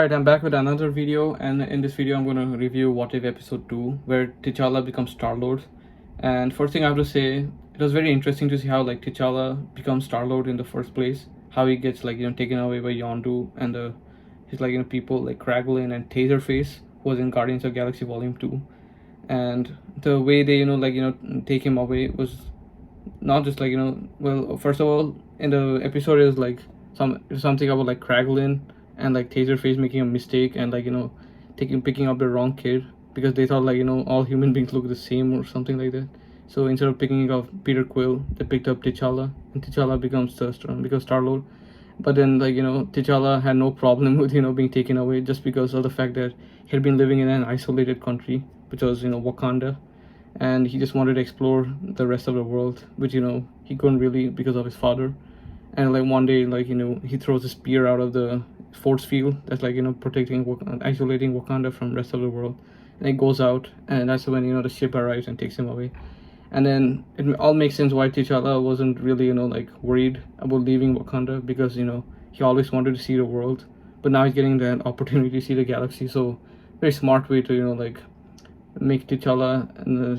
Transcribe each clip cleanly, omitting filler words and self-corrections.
Alright, I'm back with another video, and in this video I'm going to review What If Episode 2, where T'Challa becomes Star-Lord. And first thing I have to say, it was very interesting to see how T'Challa becomes Star-Lord in the first place, how he gets taken away by Yondu, and his people like Kraglin and Taserface, who was in Guardians of Galaxy Volume 2. And the way they take him away was not just well, first of all, in the episode is something about Kraglin and Taserface making a mistake and picking up the wrong kid because they thought all human beings look the same or something like that. So instead of picking up Peter Quill, they picked up T'Challa, and T'Challa becomes Star-Lord. But then T'Challa had no problem with being taken away just because of the fact that he had been living in an isolated country, which was Wakanda, and he just wanted to explore the rest of the world, which he couldn't really because of his father. And one day he throws a spear out of the force field that's isolating Wakanda from rest of the world, and it goes out, and that's when the ship arrives and takes him away. And then it all makes sense why T'Challa wasn't really worried about leaving Wakanda, because he always wanted to see the world, but now he's getting that opportunity to see the galaxy. So very smart way to make T'Challa and it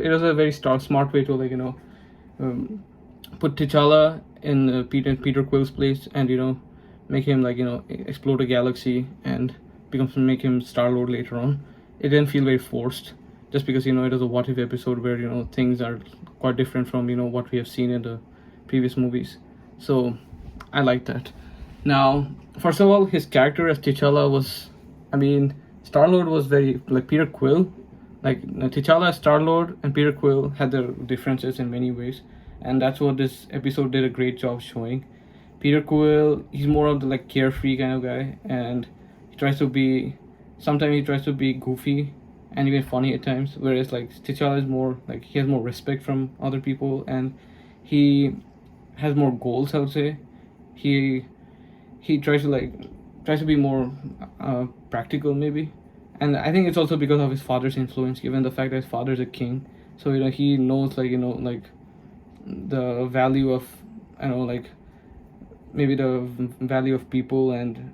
was a very smart way to put T'Challa in Peter Quill's place, and make him explore the galaxy and make him Star-Lord later on. It didn't feel very forced, just because it was a What If episode where things are quite different from what we have seen in the previous movies. So I like that. Now, first of all, his character as T'Challa was, Star-Lord was very Peter Quill. T'Challa as Star-Lord and Peter Quill had their differences in many ways, and that's what this episode did a great job showing. Peter Quill, he's more of the carefree kind of guy, and sometimes he tries to be goofy and even funny at times, whereas T'Challa is more he has more respect from other people, and he has more goals, I would say. He tries to be more practical, maybe. And I think it's also because of his father's influence, given the fact that his father's a king. So he knows the value of maybe the value of people and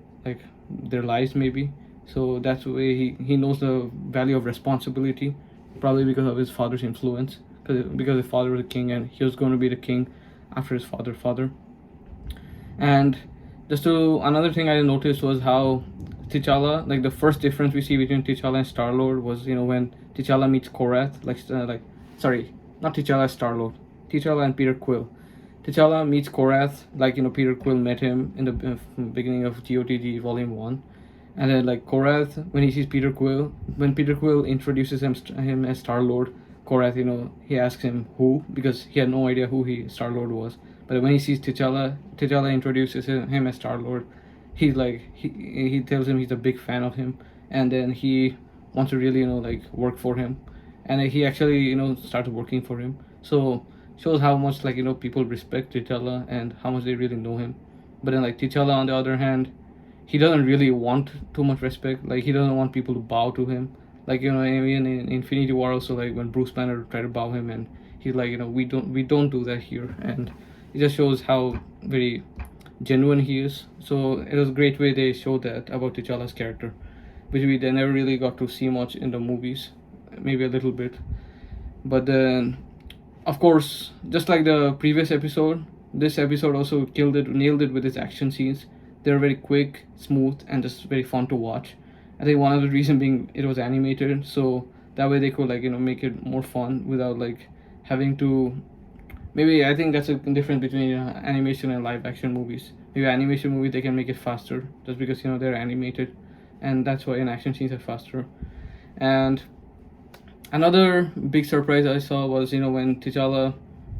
their lives, maybe. So that's the way he knows the value of responsibility, probably because of his father's influence, because his father was a king and he was going to be the king after his father. And another thing I noticed was how T'Challa, the first difference we see between T'Challa and Star-Lord was when T'Challa meets Korath, not T'Challa, Star-Lord, T'Challa and Peter Quill. T'Challa meets Korath, Peter Quill met him in the beginning of GOTG Volume 1. And then Korath, when he sees Peter Quill, when Peter Quill introduces him as Star-Lord, Korath, he asks him who, because he had no idea who Star-Lord was. But when he sees T'Challa introduces him as Star-Lord. He tells him he's a big fan of him, and then he wants to really work for him, and he actually started working for him. So shows how much people respect T'Challa and how much they really know him. But then T'Challa, on the other hand, he doesn't really want too much respect. He doesn't want people to bow to him. Even in Infinity War also, when Bruce Banner tried to bow him, and he's we don't do that here. And it just shows how very genuine he is. So it was a great way they showed that about T'Challa's character, which we then never really got to see much in the movies, maybe a little bit. But then, of course, just like the previous episode, this episode also nailed it with its action scenes. They were very quick, smooth, and just very fun to watch. I think one of the reasons being it was animated, so that way they could make it more fun without having to. Maybe I think that's a difference between animation and live action movies. Maybe animation movies they can make it faster just because they're animated, and that's why action scenes are faster. And another big surprise I saw was when T'Challa.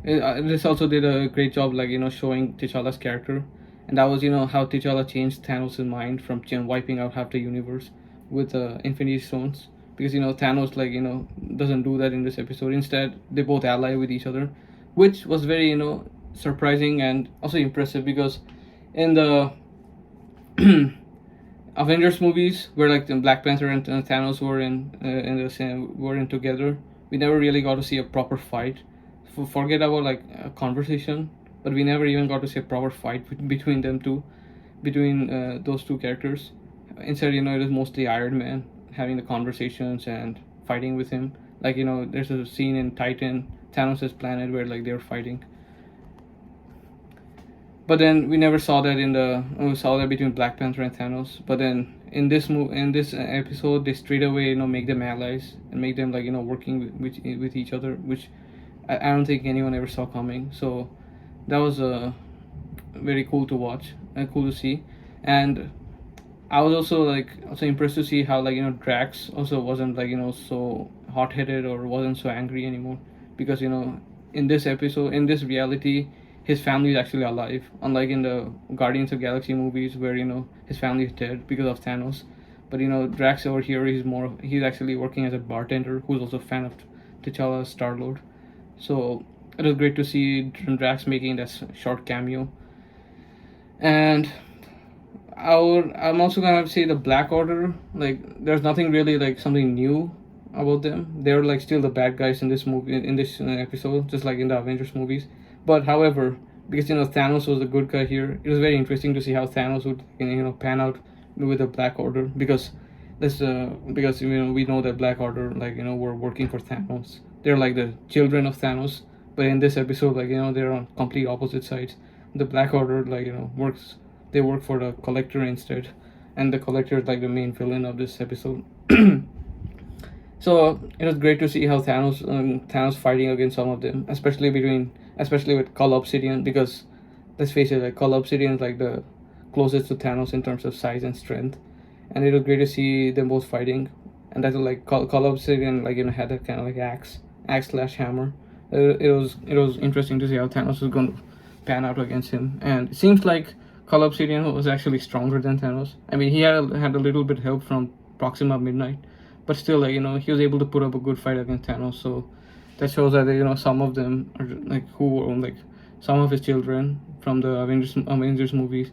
This also did a great job showing T'Challa's character, and that was how T'Challa changed Thanos' mind from wiping out half the universe with Infinity Stones, because Thanos doesn't do that in this episode. Instead, they both ally with each other, which was very surprising and also impressive, because in the Avengers movies where the Black Panther and Thanos were in together, we never really got to see a proper fight. Forget about a conversation, but we never even got to see a proper fight between them two. between those two characters. Instead, it is mostly Iron Man having the conversations and fighting with him. Like, there's a scene in Titan, Thanos' planet, where like they're fighting. But then we never saw that we saw that between Black Panther and Thanos. But then in this episode, they straight away make them allies and make them like working with each other, which I don't think anyone ever saw coming. So that was very cool to watch and cool to see. And I was also impressed to see how Drax also wasn't so hot headed or wasn't so angry anymore, because in this episode, in this reality, his family is actually alive, unlike in the Guardians of Galaxy movies where his family is dead because of Thanos. But Drax over here, he's actually working as a bartender who's also a fan of T'Challa's Star Lord. So it was great to see Drax making that short cameo. And I'm also gonna say the Black Order. Like, there's nothing really something new about them. They're still the bad guys in this movie, in this episode, just like in the Avengers movies. But however, because Thanos was the good guy here, it was very interesting to see how Thanos would pan out with the Black Order, because we know that Black Order were working for Thanos. They're like the children of Thanos. But in this episode, they're on complete opposite sides. The Black Order works. They work for the Collector instead, and the Collector is the main villain of this episode. So it was great to see how Thanos fighting against some of them, especially with Cull Obsidian, because let's face it, Cull Obsidian is the closest to Thanos in terms of size and strength, and it was great to see them both fighting. And that's Cull Obsidian had that kind of axe slash hammer. It was interesting to see how Thanos was going to pan out against him, and it seems like Cull Obsidian was actually stronger than Thanos. I mean, he had a little bit help from Proxima Midnight, but still, he was able to put up a good fight against Thanos. So that shows that some of them are some of his children from the Avengers movies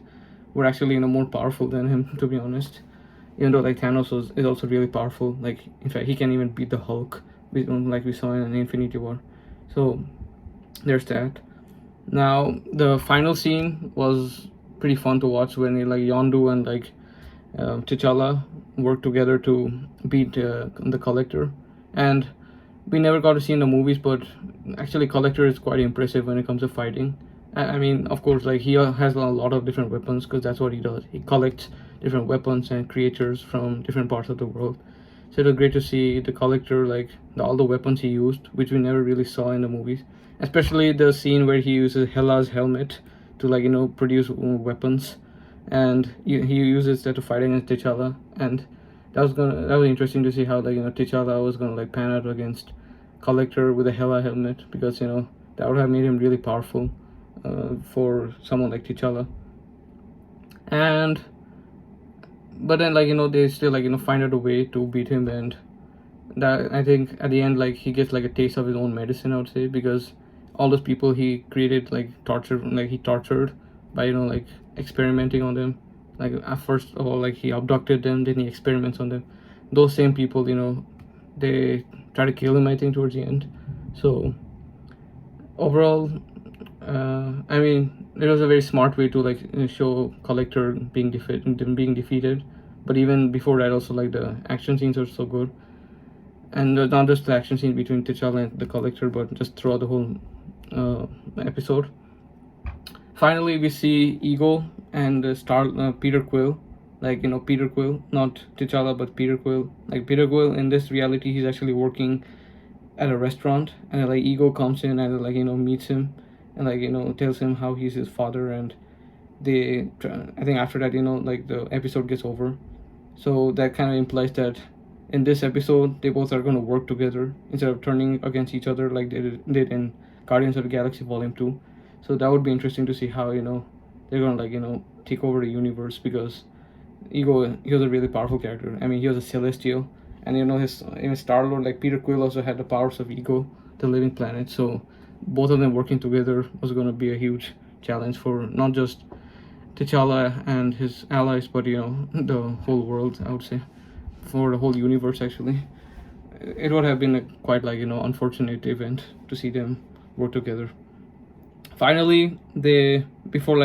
were actually more powerful than him, to be honest. Even though Thanos is also really powerful. In fact, he can even beat the Hulk, like we saw in Infinity War. So there's that. Now the final scene was pretty fun to watch when Yondu and T'Challa work together to beat the Collector. And we never got to see in the movies, but actually Collector is quite impressive when it comes to fighting. I mean, of course, he has a lot of different weapons, because that's what he does. He collects different weapons and creatures from different parts of the world. So it was great to see the Collector, all the weapons he used, which we never really saw in the movies. Especially the scene where he uses Hela's helmet to produce weapons, and he uses that to fight against T'Challa. And that was interesting to see how T'Challa was gonna pan out against Collector with a Hela helmet, because that would have made him really powerful for someone like T'Challa. But then they still find out a way to beat him, and that, I think at the end he gets a taste of his own medicine, I would say, because all those people he created he tortured by experimenting on them. First of all, he abducted them, then he experiments on them. Those same people, they try to kill him, I think, towards the end. So overall, I mean, it was a very smart way to show Collector being defeated. But even before that, also the action scenes are so good, and not just the action scene between T'Challa and the Collector, but just throughout the whole episode. Finally, we see Ego and Peter Quill, Peter Quill, not T'Challa, but Peter Quill. Peter Quill in this reality, he's actually working at a restaurant, and Ego comes in and meets him, and tells him how he's his father, and I think after that the episode gets over. So that kind of implies that in this episode they both are going to work together instead of turning against each other like they did in Guardians of the Galaxy Volume 2. So that would be interesting to see how they're going to take over the universe, because Ego, he was a really powerful character. I mean, he was a Celestial, and his Star-Lord, Peter Quill, also had the powers of Ego, the living planet. So both of them working together was going to be a huge challenge for not just T'Challa and his allies, but the whole world, I would say, for the whole universe. Actually, it would have been a quite unfortunate event to see them work together. Finally, before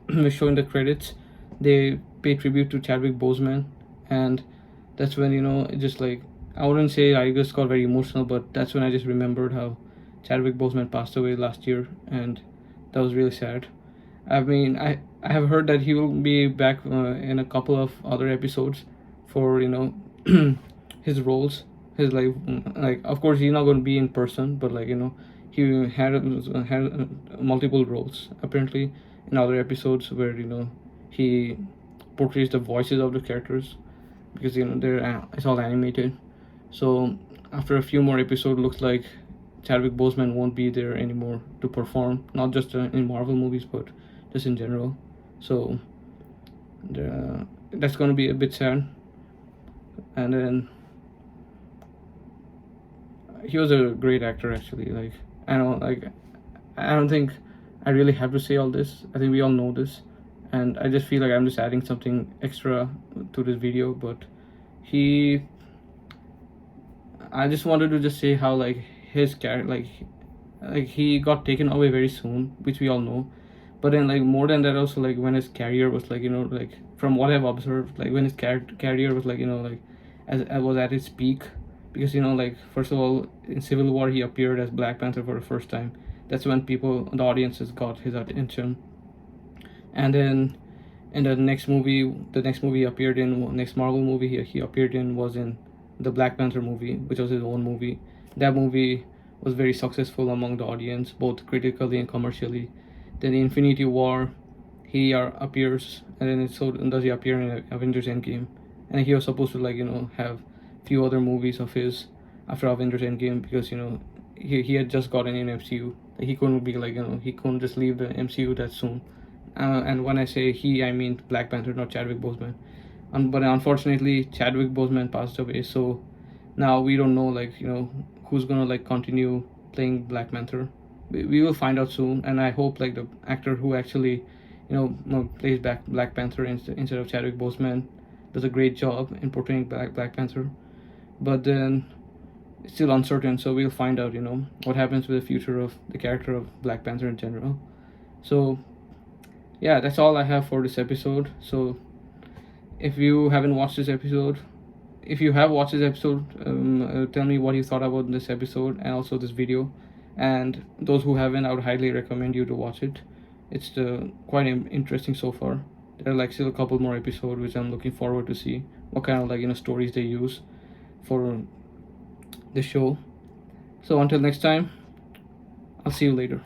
was showing the credits, they pay tribute to Chadwick Boseman, and that's when it just like, I wouldn't say I just got very emotional, but that's when I just remembered how Chadwick Boseman passed away last year, and that was really sad. I mean, I have heard that he will be back in a couple of other episodes for his roles. His like of course he's not going to be in person, but he had multiple roles apparently in other episodes where he portrays the voices of the characters, because it's all animated. So after a few more episodes, looks like Chadwick Boseman won't be there anymore to perform, not just in Marvel movies, but just in general. So that's gonna be a bit sad. And then he was a great actor actually. I don't think I really have to say all this. I think we all know this, and I just feel like I'm just adding something extra to this video. But I just wanted to just say how his character, he got taken away very soon, which we all know. But then more than that also, when his career was from what I've observed, when his career was as was at its peak, because first of all, in Civil War he appeared as Black Panther for the first time. That's when the audiences got his attention. And then in the next movie he appeared in, next Marvel movie he appeared in, was in the Black Panther movie, which was his own movie. That movie was very successful among the audience, both critically and commercially. Then in Infinity War, he appears, and then so does he appear in Avengers Endgame, and he was supposed to have few other movies of his after Avengers Endgame, because he had just gotten in MCU. He couldn't be he couldn't just leave the MCU that soon. And when I say he, I mean Black Panther, not Chadwick Boseman. But unfortunately, Chadwick Boseman passed away, so now we don't know who's gonna continue playing Black Panther. We will find out soon, and I hope the actor who actually plays Black Panther instead of Chadwick Boseman does a great job in portraying Black Panther. But then it's still uncertain, so we'll find out what happens with the future of the character of Black Panther in general. So yeah, that's all I have for this episode. So if you haven't watched this episode, if you have watched this episode, tell me what you thought about this episode and also this video. And those who haven't, I would highly recommend you to watch it. It's quite interesting so far. There are still a couple more episodes which I'm looking forward to see what kind of stories they use for the show. So until next time, I'll see you later.